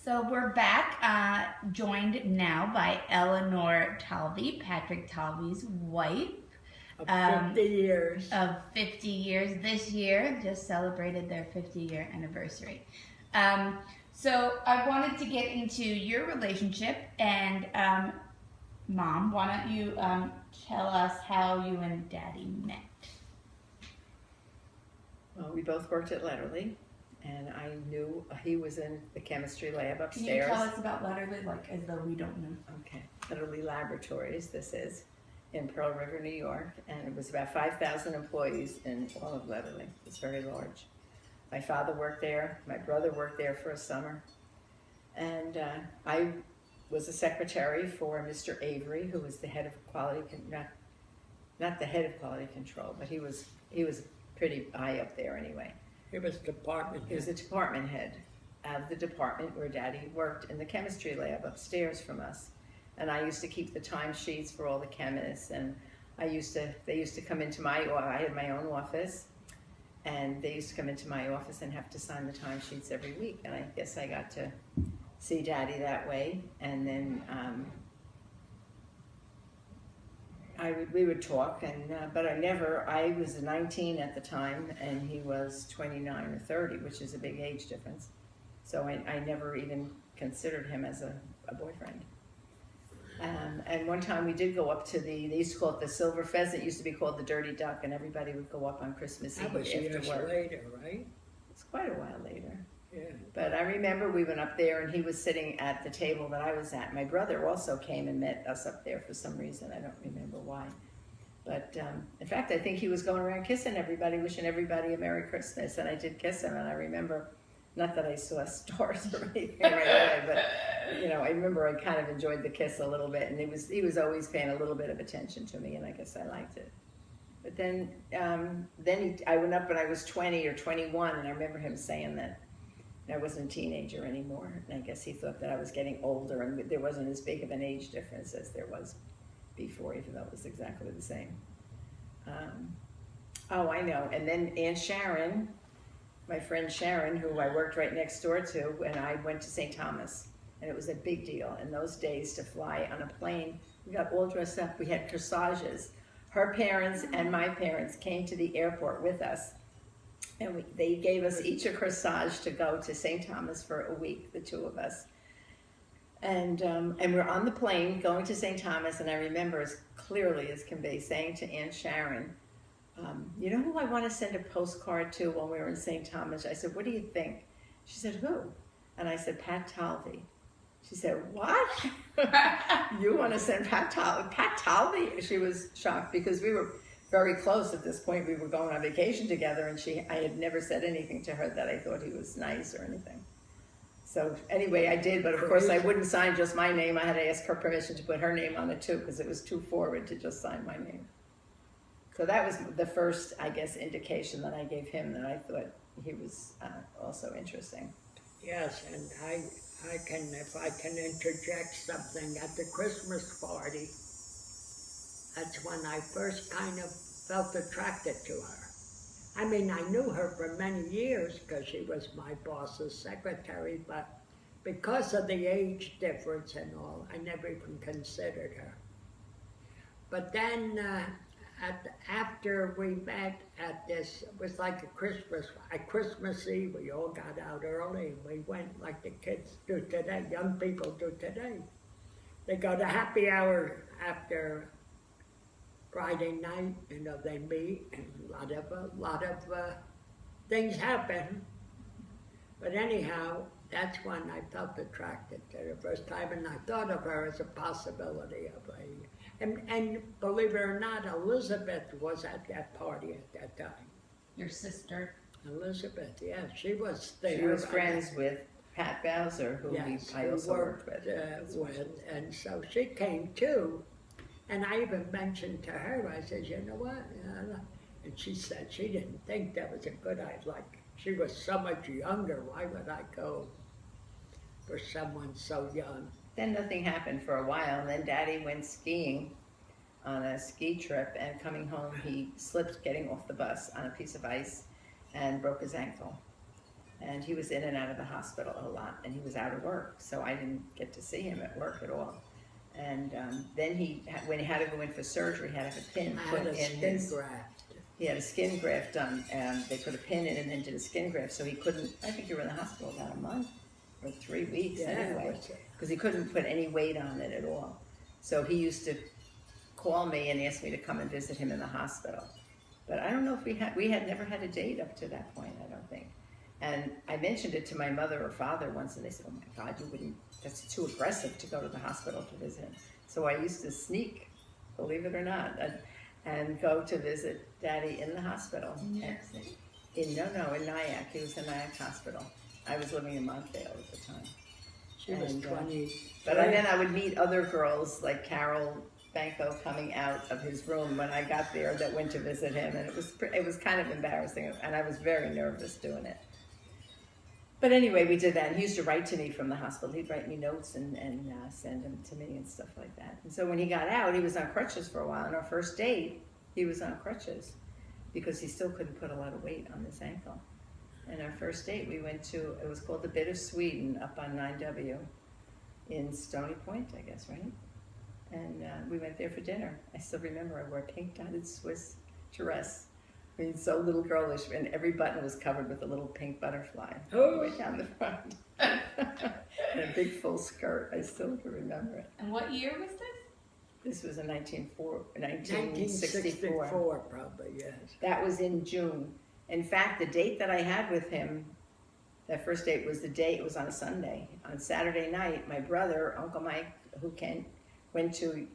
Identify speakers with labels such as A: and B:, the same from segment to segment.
A: So we're back, joined now by Eleanor Talvey, Patrick Talvey's wife.
B: Of 50 years.
A: Of 50 years this year, just celebrated their 50-year anniversary. So I wanted to get into your relationship, and Mom, why don't you tell us how you and Daddy met?
C: Well, we both worked at Letterly, and I knew he was in the chemistry lab
A: Can you
C: upstairs.
A: tell us about Letterly, like as though we don't know?
C: Okay, Letterly Laboratories, this is, in Pearl River, New York, and it was about 5,000 employees in all of Letterly. It's very large. My father worked there, my brother worked there for a summer, and I was a secretary for Mr. Avery, who was the head of quality, not the head of quality control, but he was pretty high up there anyway.
B: He was department head.
C: He was the department head of the department where Daddy worked in the chemistry lab upstairs from us. And I used to keep the timesheets for all the chemists, and they used to come into I had my own office, and they used to come into my office and have to sign the timesheets every week. And I guess I got to see Daddy that way. And then we would talk, and but I was 19 at the time, and he was 29 or 30, which is a big age difference. So I never even considered him as a boyfriend. And one time we did go up to they used to call it the Silver Pheasant, it used to be called the Dirty Duck, and everybody would go up on Christmas Eve
B: That was years
C: after work.
B: later, right?
C: It's quite a while later.
B: Yeah.
C: But I remember we went up there, and he was sitting at the table that I was at. My brother also came and met us up there for some reason. I don't remember why. But in fact, I think he was going around kissing everybody, wishing everybody a Merry Christmas. And I did kiss him, and I remember, not that I saw stars or anything right away, but I remember I kind of enjoyed the kiss a little bit. And he was always paying a little bit of attention to me, and I guess I liked it. But then I went up when I was 20 or 21, and I remember him saying that I wasn't a teenager anymore, and I guess he thought that I was getting older, and there wasn't as big of an age difference as there was before, even though it was exactly the same. Oh, I know. And then Aunt Sharon, my friend Sharon, who I worked right next door to, and I went to St. Thomas, and it was a big deal in those days to fly on a plane. We got all dressed up. We had corsages. Her parents and my parents came to the airport with us. And they gave us each a corsage to go to St. Thomas for a week, the two of us. And we're on the plane going to St. Thomas, and I remember as clearly as can be saying to Aunt Sharon, you know who I want to send a postcard to when we were in St. Thomas? I said, what do you think? She said, who? And I said, Pat Talvey. She said, what? You want to send Pat Talvey? Pat Talvey? She was shocked because we were very close at this point. We were going on vacation together, and I had never said anything to her that I thought he was nice or anything. So anyway, I did, but of course I wouldn't sign just my name. I had to ask her permission to put her name on it too, because it was too forward to just sign my name. So that was the first, I guess, indication that I gave him that I thought he was also interesting.
B: Yes, and if I can interject something, at the Christmas party, that's when I first kind of felt attracted to her. I mean, I knew her for many years because she was my boss's secretary, but because of the age difference and all, I never even considered her. But then after we met at this, it was like at Christmas Eve, we all got out early and we went like the kids do today, young people do today. They go to happy hour after Friday night, they meet, and a lot of things happen. But anyhow, that's when I felt attracted to her the first time, and I thought of her as a possibility of and believe it or not, Elizabeth was at that party at that time.
A: Your sister?
B: Elizabeth, yeah, she was there.
C: She was friends with Pat Bowser, who I also worked with.
B: And so she came too. And I even mentioned to her, I said, you know what? And she said she didn't think that was a good idea. Like, she was so much younger. Why would I go for someone so young?
C: Then nothing happened for a while, and then Daddy went skiing on a ski trip, and coming home, he slipped getting off the bus on a piece of ice and broke his ankle. And he was in and out of the hospital a lot, and he was out of work, so I didn't get to see him at work at all. And then when he had to go in for surgery, he had to have a pin
B: I
C: put
B: had a
C: in
B: skin
C: his.
B: graft.
C: He had a skin graft done, and they put a pin in and then did a skin graft, so he couldn't. I think you were in the hospital about a month or 3 weeks anyway, because he couldn't put any weight on it at all. So he used to call me and ask me to come and visit him in the hospital. But I don't know if we had never had a date up to that point, I don't think. And I mentioned it to my mother or father once, and they said, "Oh my God, you wouldn't, that's too aggressive to go to the hospital to visit him." So I used to sneak, believe it or not, and go to visit Daddy in the hospital.
A: In New York City.
C: In Nyack. He was in Nyack Hospital. I was living in Montvale at the time.
B: She was
C: And,
B: 20.
C: But then I would meet other girls like Carol Banco coming out of his room when I got there that went to visit him, and it was kind of embarrassing, and I was very nervous doing it. But anyway, we did that, and he used to write to me from the hospital. He'd write me notes and send them to me and stuff like that. And so when he got out, he was on crutches for a while. On our first date, he was on crutches because he still couldn't put a lot of weight on his ankle. And our first date, we went to, it was called the Bit of Sweden up on 9W in Stony Point, I guess, right? And we went there for dinner. I still remember I wore a pink dotted Swiss dress. I mean, so little girlish, and every button was covered with a little pink butterfly all the way down the front. And a big full skirt. I still can remember it.
A: And what year was this?
C: This was in 1964.
B: 1964, probably, yes.
C: That was in June. In fact, the date that I had with him, that first date was it was on a Sunday. On Saturday night, my brother, Uncle Mike, who went to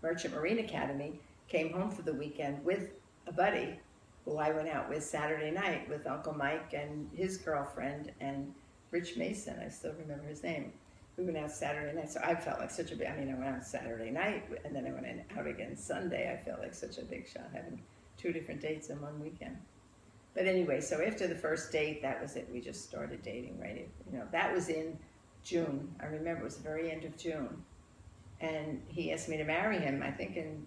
C: Merchant Marine Academy, came home for the weekend with a buddy who I went out with Saturday night with Uncle Mike and his girlfriend and Rich Mason. I still remember his name. We went out Saturday night, so I felt like I went out Saturday night, and then I went out again Sunday. I felt like such a big shot having 2 different dates in one weekend. But anyway, so after the first date, that was it. We just started dating, right? That was in June. I remember it was the very end of June. And he asked me to marry him, I think in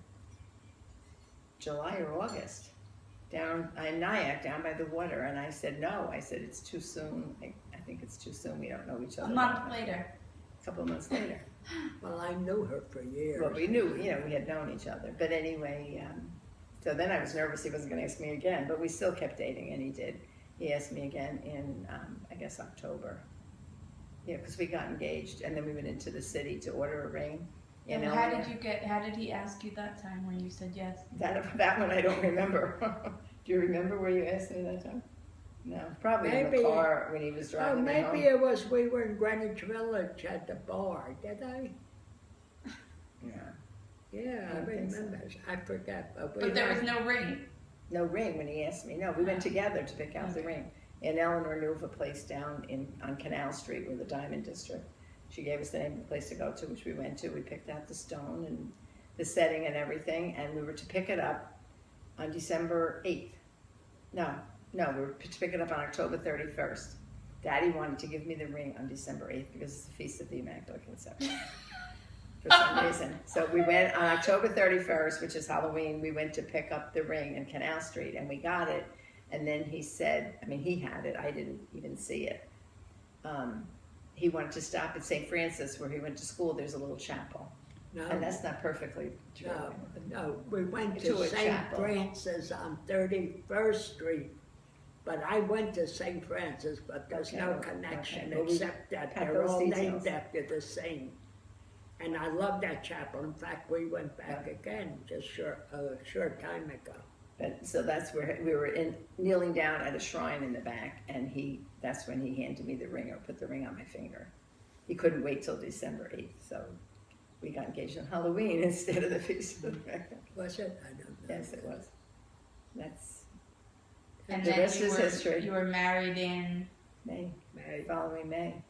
C: July or August, down in Nyack, down by the water. And I said, no. I said, it's too soon. I think it's too soon. We don't know each other.
A: A month later.
C: A couple of months later.
B: Well, I knew her for years.
C: Well, we knew, we had known each other. But anyway, so then I was nervous he wasn't going to ask me again. But we still kept dating, and he did. He asked me again in, I guess, October. Yeah, because we got engaged, and then we went into the city to order a ring.
A: And how did he ask you that time when you said yes?
C: That one I don't remember. Do you remember where you asked me that time? No, probably in the car when he was driving me home.
B: Maybe it was we were in Greenwich Village at the bar, did I?
C: Yeah.
B: Yeah, I remember. So. I forget.
A: But there was no ring.
C: No ring when he asked me. No, we went together to pick out the ring. And Eleanor knew of a place down on Canal Street where the Diamond District. She gave us the name of the place to go to, which we went to. We picked out the stone and the setting and everything, and we were to pick it up on December 8th. No, we were to pick it up on October 31st. Daddy wanted to give me the ring on December 8th because it's the Feast of the Immaculate Conception for some reason. So we went on October 31st, which is Halloween. We went to pick up the ring in Canal Street, and we got it. And then he said, he had it. I didn't even see it. He wanted to stop at St. Francis, where he went to school. There's a little chapel. No. And that's not perfectly true.
B: No, we went to St. Francis on 31st Street. But I went to St. Francis, but there's no connection except that they're all named after the saint. And I love that chapel. In fact, we went back again just a short time ago.
C: So that's where we were kneeling down at a shrine in the back, and that's when he handed me the ring, or put the ring on my finger. He couldn't wait till December 8th, so we got engaged on Halloween instead of the Feast of the Immaculate.
B: Was it? I don't know.
C: Yes, it was.
A: And
C: the
A: then
C: rest is history.
A: You were married in
C: May. Following May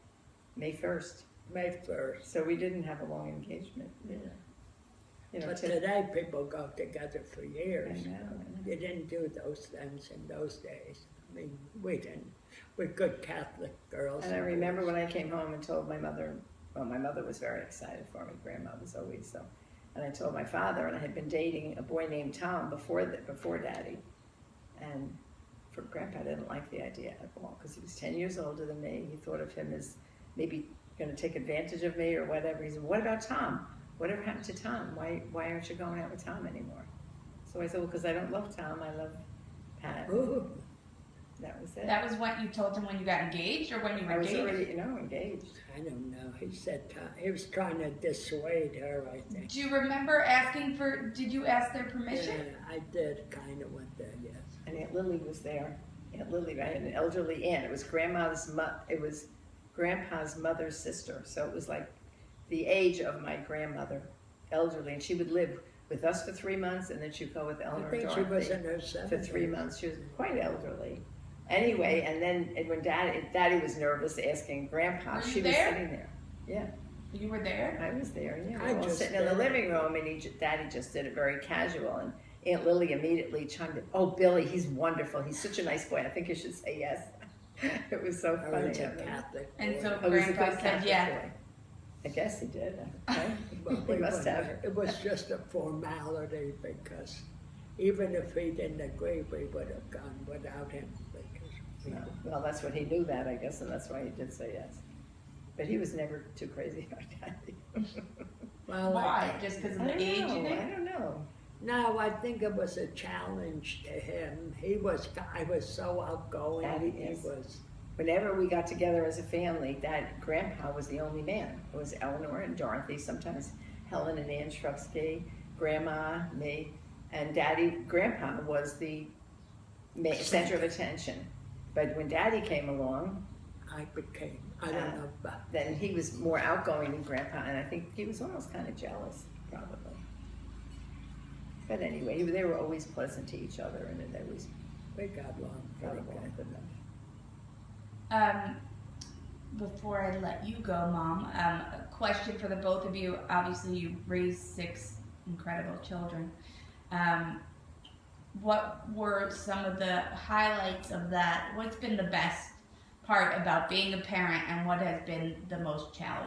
C: 1st.
B: May 1st.
C: So we didn't have a long engagement.
B: Yeah. But today people go together for years.
C: I know.
B: You didn't do those things in those days. We didn't. We're good Catholic girls.
C: And I remember when I came home and told my mother, my mother was very excited for me. Grandma was always so. And I told my father, and I had been dating a boy named Tom before Daddy, and Grandpa didn't like the idea at all because he was 10 years older than me. He thought of him as maybe going to take advantage of me or whatever. He said, "What about Tom? Whatever happened to Tom? Why aren't you going out with Tom anymore?" So I said, "Well, because I don't love Tom. I love Pat."
B: Ooh,
C: That was it.
A: That was what you told him when you got engaged, or when you were
C: I was
A: dating?
C: already, engaged.
B: I don't know. He said he was trying to dissuade her, I think.
A: Do you remember asking for? Did you ask their permission?
B: Yeah, I did kind of went there, yes.
C: And Aunt Lily was there. Aunt Lily, I had an elderly aunt. It was it was Grandpa's mother's sister. So it was like the age of my grandmother, elderly, and she would live with us for 3 months, and then she'd go with Eleanor
B: I think
C: and
B: she was
C: Dorothy
B: in her
C: for 3
B: 70s.
C: months. She was quite elderly. Anyway, and then when Daddy was nervous asking Grandpa,
A: Were you
C: she was
A: there?
C: sitting there. Yeah,
A: You were there.
C: I was there. Yeah,
B: I
C: we were all
B: just
C: sitting in the
B: did.
C: living room, and Daddy just did it very casual, and Aunt Lily immediately chimed in. "Oh, Billy, he's wonderful. He's such a nice boy. I think you should say yes." It was so
B: I
C: funny.
B: was a
C: I mean,
B: Catholic.
A: And
B: boy.
A: so
C: I was a
A: Grandpa
C: good
A: said,
C: Catholic
A: "Yeah."
C: boy. I guess he did. Okay?
B: Well,
C: He must have.
B: It was just a formality because even if he didn't agree, we would have gone without him. Because we
C: Well, that's what he knew that, I guess, and that's why he did say yes. But he was never too crazy about Daddy.
B: well,
A: Why? Just because of the age, you
C: I
A: think?
C: don't know.
B: No, I think it was a challenge to him. I was so outgoing.
C: Daddy,
B: He
C: yes.
B: was.
C: Whenever we got together as a family, Grandpa was the only man. It was Eleanor and Dorothy, sometimes Helen and Ann Shrubsky, Grandma, me, and Grandpa was the center of attention. But when Daddy came along,
B: I don't know, but
C: then he was more outgoing than Grandpa, and I think he was almost kind of jealous, probably. But anyway, they were always pleasant to each other, and they always
B: we got along
C: got
B: pretty
C: along
B: good.
C: good enough.
A: Before I let you go, Mom, a question for the both of you. Obviously, you raised 6 incredible children. What were some of the highlights of that? What's been the best part about being a parent, and what has been the most challenging?